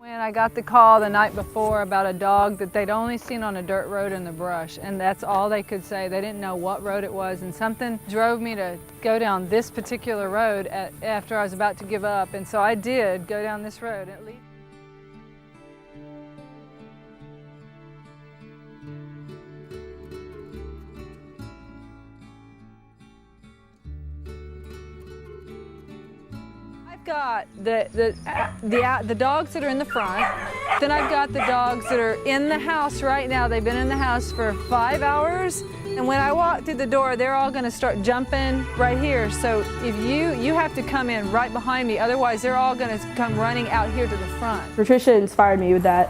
When I got the call the night before about a dog that they'd only seen on a dirt road in the brush, and that's all they could say. They didn't know what road it was, and something drove me to go down this particular road after I was about to give up, and so I did go down this road at least. I've got the dogs that are in the front. Then I've got the dogs that are in the house right now. They've been in the house for 5 hours. And when I walk through the door, they're all going to start jumping right here. So if you have to come in right behind me, otherwise they're all going to come running out here to the front. Patricia inspired me with that,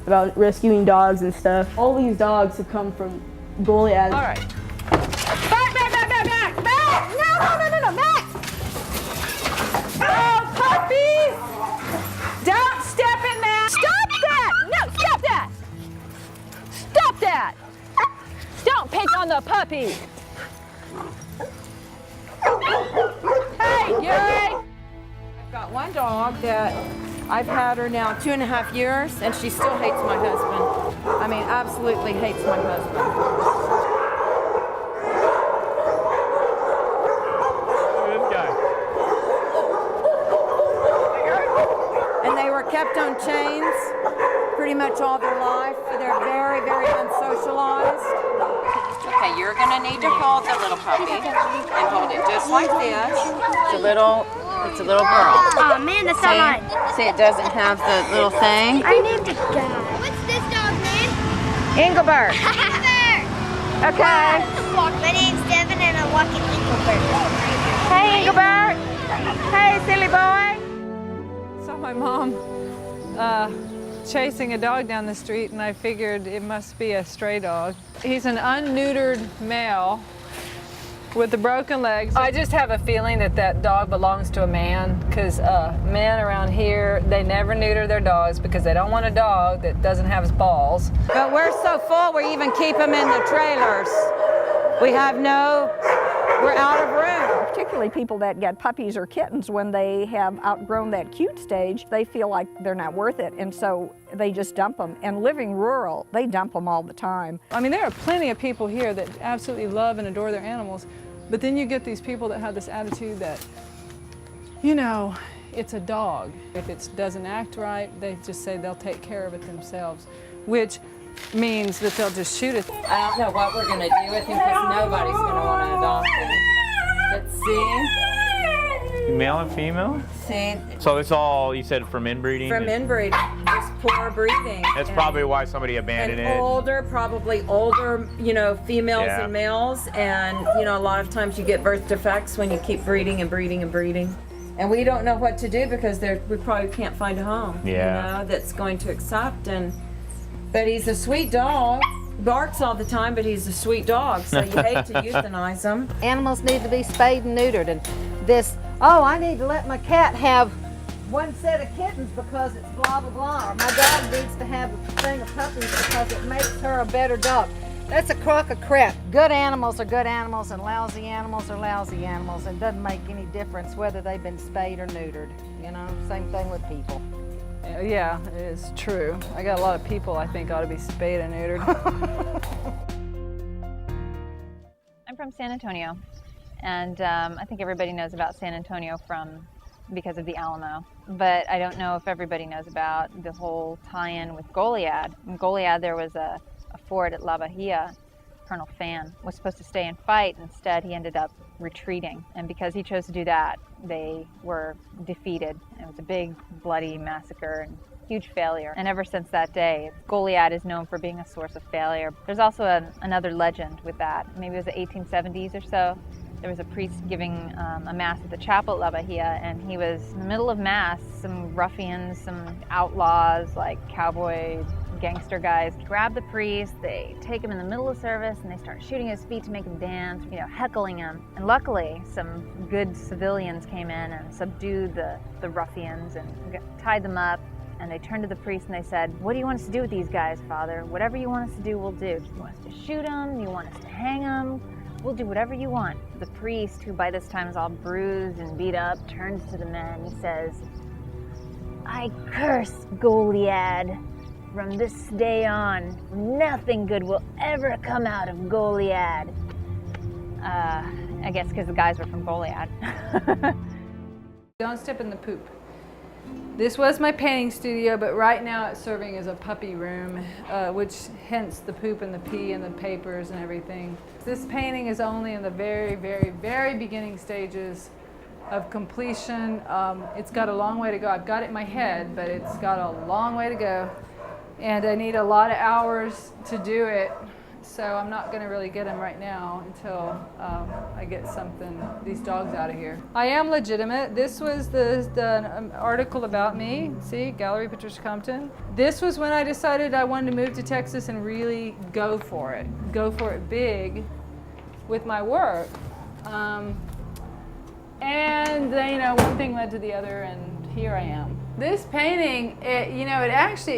about rescuing dogs and stuff. All these dogs have come from Goliad. All right. Back! No, Max! Oh, puppies! Don't step in that! Stop that! No, stop that! Stop that! Don't pick on the puppy! Hey, Yuri! I've got one dog that I've had her now 2.5 years, and she still hates my husband. I mean, absolutely hates my husband. And they were kept on chains pretty much all their life. They're very, very unsocialized. Okay, you're gonna need to hold the little puppy and hold it just like this. It's a little girl. Oh man, that's not mine. See, it doesn't have the little thing. I named it Guy. What's this dog's name? Engelbert. Engelbert. Okay. My name's Devin and I'm walking Engelbert. Hey, Engelbert. Hey, silly boy. Saw my mom chasing a dog down the street, and I figured it must be a stray dog. He's an unneutered male with the broken legs. I just have a feeling that that dog belongs to a man, because men around here, they never neuter their dogs because they don't want a dog that doesn't have his balls. But we're so full, we even keep them in the trailers. We're out of room. Particularly people that get puppies or kittens, when they have outgrown that cute stage, they feel like they're not worth it, and so they just dump them. And living rural, they dump them all the time. I mean, there are plenty of people here that absolutely love and adore their animals, but then you get these people that have this attitude that, you know, it's a dog. If it doesn't act right, they just say they'll take care of it themselves, which means that they'll just shoot it. I don't know what we're gonna do with him because nobody's gonna want to adopt him. But see? Male and female? See? So it's all, you said, from inbreeding? From inbreeding, just poor breeding. That's probably why somebody abandoned it. Probably older, you know, females Yeah. and males, and you know, a lot of times you get birth defects when you keep breeding and breeding and breeding. And we don't know what to do because we probably can't find a home, Yeah. you know, that's going to accept. But he's a sweet dog. Barks all the time, but he's a sweet dog, so you hate to euthanize him. Animals need to be spayed and neutered, and this, oh, I need to let my cat have one set of kittens because it's blah, blah, blah, or my dog needs to have a thing of puppies because it makes her a better dog. That's a crock of crap. Good animals are good animals, and lousy animals are lousy animals. It doesn't make any difference whether they've been spayed or neutered. You know, same thing with people. Yeah, it is true. I got a lot of people I think ought to be spayed and neutered. I'm from San Antonio, and I think everybody knows about San Antonio because of the Alamo. But I don't know if everybody knows about the whole tie-in with Goliad. In Goliad, there was a fort at La Bahia. Colonel Fan was supposed to stay and fight. Instead, he ended up retreating. And because he chose to do that, they were defeated. It was a big, bloody massacre and huge failure. And ever since that day, Goliad is known for being a source of failure. There's also another legend with that. Maybe it was the 1870s or so. There was a priest giving a mass at the chapel at La Bahia, and he was in the middle of mass. Some ruffians, some outlaws, like cowboy gangster guys, grab the priest, they take him in the middle of service, and they start shooting his feet to make him dance, you know, heckling him. And luckily, some good civilians came in and subdued the ruffians and tied them up. And they turned to the priest and they said, "What do you want us to do with these guys, Father? Whatever you want us to do, we'll do. You want us to shoot them? You want us to hang them? We'll do whatever you want." The priest, who by this time is all bruised and beat up, turns to the men and he says, I curse Goliad. From this day on, nothing good will ever come out of Goliad. I guess because the guys were from Goliad. Don't step in the poop. This was my painting studio, but right now it's serving as a puppy room, which hence the poop and the pee and the papers and everything. This painting is only in the very, very, very beginning stages of completion. It's got a long way to go. I've got it in my head, but it's got a long way to go. And I need a lot of hours to do it, so I'm not going to really get them right now until I get these dogs out of here. I am legitimate. This was the article about me. See, Gallery Patricia Compton. This was when I decided I wanted to move to Texas and really go for it big with my work. And then, one thing led to the other, and here I am. This painting, it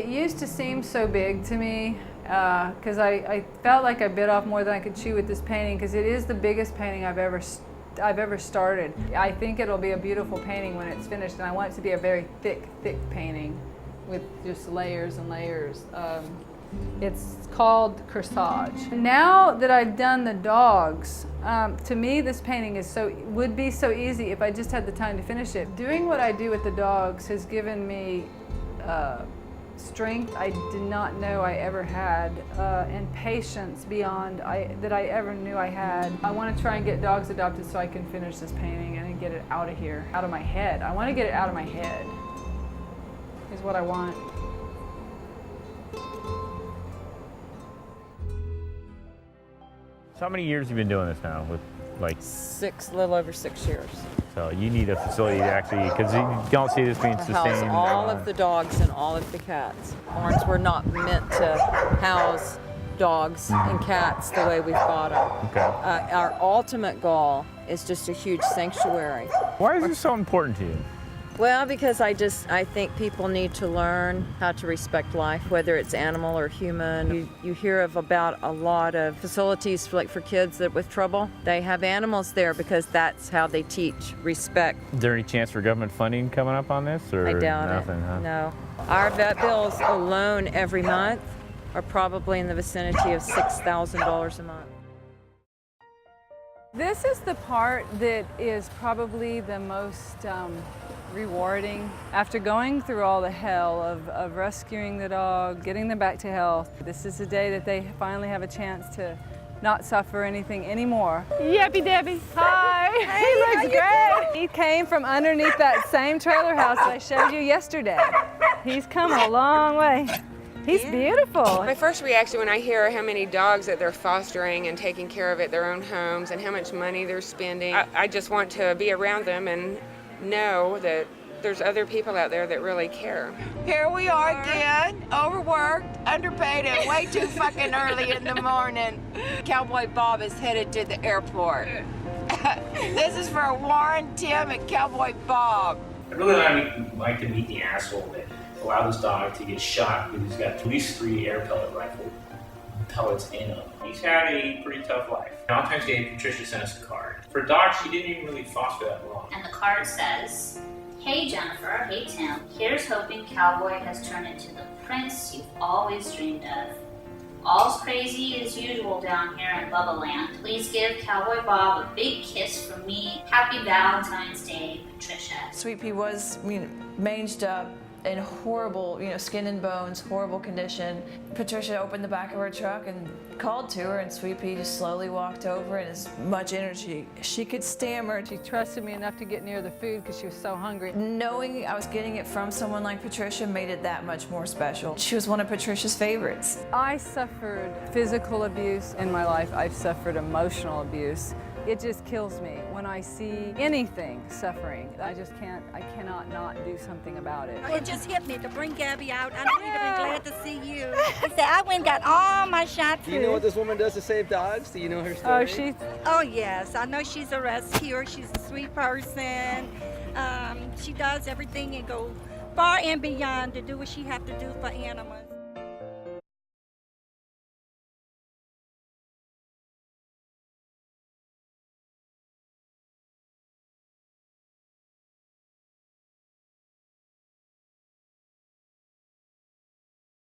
used to seem so big to me because I felt like I bit off more than I could chew with this painting, because it is the biggest painting I've ever started. I think it'll be a beautiful painting when it's finished, and I want it to be a very thick painting with just layers and layers. It's called Corsage. Now that I've done the dogs, to me this painting would be so easy if I just had the time to finish it. Doing what I do with the dogs has given me strength I did not know I ever had, and patience beyond that I ever knew I had. I want to try and get dogs adopted so I can finish this painting and get it out of here, out of my head. I want to get it out of my head, is what I want. So how many years have you been doing this now? With like a little over 6 years. So you need a facility to actually, because you don't see this being sustained. House all of the dogs and all of the cats. Barns were not meant to house dogs and cats the way we've got them. Okay. Our ultimate goal is just a huge sanctuary. Why is this so important to you? Well, because I think people need to learn how to respect life, whether it's animal or human. You hear about a lot of facilities for kids with trouble. They have animals there because that's how they teach respect. Is there any chance for government funding coming up on this, or I doubt nothing? it. Huh? No. Our vet bills alone every month are probably in the vicinity of $6,000 a month. This is the part that is probably the most rewarding. After going through all the hell of rescuing the dog, getting them back to health, this is the day that they finally have a chance to not suffer anything anymore. Yappy Debbie. Hi. He looks great. He came from underneath that same trailer house that I showed you yesterday. He's come a long way. He's beautiful. My first reaction when I hear how many dogs that they're fostering and taking care of at their own homes and how much money they're spending, I just want to be around them and know that there's other people out there that really care. Here we are again, overworked, underpaid, and way too fucking early in the morning. Cowboy Bob is headed to the airport. This is for Warren, Tim, and Cowboy Bob. I really like to meet the asshole that allowed this dog to get shot because he's got at least 3 air pellet rifle pellets in him. He's had a pretty tough life. Valentine's Day, Patricia sent us a card. For a dog she didn't even really foster that long. And the card says, "Hey Jennifer, hey Tim, here's hoping Cowboy has turned into the prince you've always dreamed of. All's crazy as usual down here in Bubba Land. Please give Cowboy Bob a big kiss from me. Happy Valentine's Day, Patricia." Sweet Pea was manged up in horrible, skin and bones, horrible condition. Patricia opened the back of her truck and called to her, and Sweet Pea just slowly walked over, and as much energy she could stammer. She trusted me enough to get near the food because she was so hungry. Knowing I was getting it from someone like Patricia made it that much more special. She was one of Patricia's favorites. I suffered physical abuse in my life. I've suffered emotional abuse. It just kills me when I see anything suffering. I cannot not do something about it. It just hit me to bring Gabby out. I know you'd have been glad to see you. He said, I went and got all my shot food. Do you know what this woman does to save dogs? Do you know her story? Oh, yes. I know she's a rescuer. She's a sweet person. She does everything and go far and beyond to do what she has to do for animals.